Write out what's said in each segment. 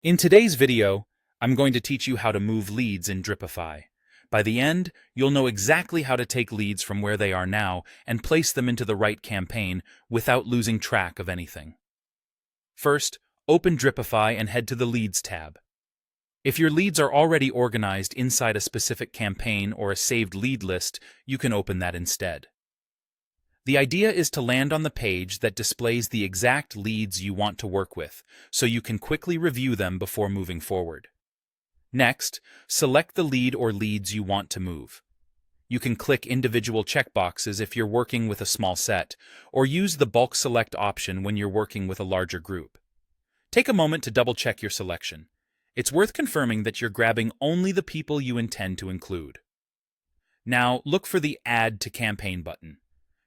In today's video, I'm going to teach you how to move leads in Dripify. By the end, you'll know exactly how to take leads from where they are now and place them into the right campaign without losing track of anything. First, open Dripify and head to the Leads tab. If your leads are already organized inside a specific campaign or a saved lead list, you can open that instead. The idea is to land on the page that displays the exact leads you want to work with, so you can quickly review them before moving forward. Next, select the lead or leads you want to move. You can click individual checkboxes if you're working with a small set, or use the bulk select option when you're working with a larger group. Take a moment to double-check your selection. It's worth confirming that you're grabbing only the people you intend to include. Now, look for the Add to Campaign button.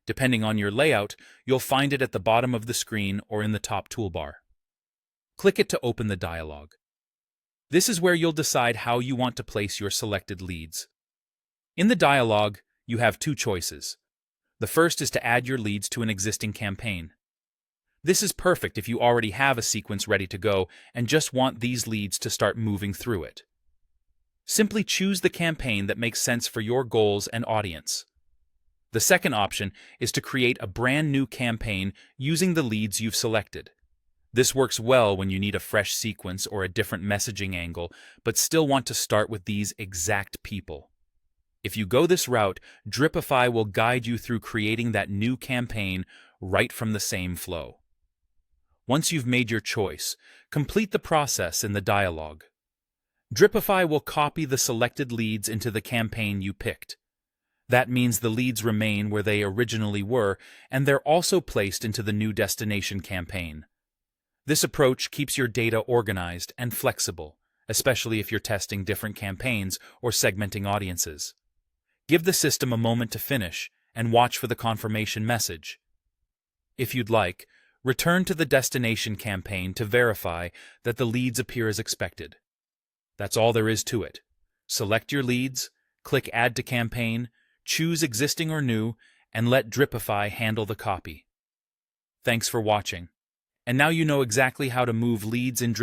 Depending on your layout, you'll find it at the bottom of the screen or in the top toolbar. Click it to open the dialog. This is where you'll decide how you want to place your selected leads. In the dialog, you have two choices. The first is to add your leads to an existing campaign. This is perfect if you already have a sequence ready to go and just want these leads to start moving through it. Simply choose the campaign that makes sense for your goals and audience. The second option is to create a brand new campaign using the leads you've selected. This works well when you need a fresh sequence or a different messaging angle, but still want to start with these exact people. If you go this route, Dripify will guide you through creating that new campaign right from the same flow. Once you've made your choice, complete the process in the dialog. Dripify will copy the selected leads into the campaign you picked. That means the leads remain where they originally were, and they're also placed into the new destination campaign. This approach keeps your data organized and flexible, especially if you're testing different campaigns or segmenting audiences. Give the system a moment to finish and watch for the confirmation message. If you'd like, return to the destination campaign to verify that the leads appear as expected. That's all there is to it. Select your leads, click Add to Campaign, choose existing or new, and let Dripify handle the copy. Thanks for watching. And now you know exactly how to move leads in Dripify.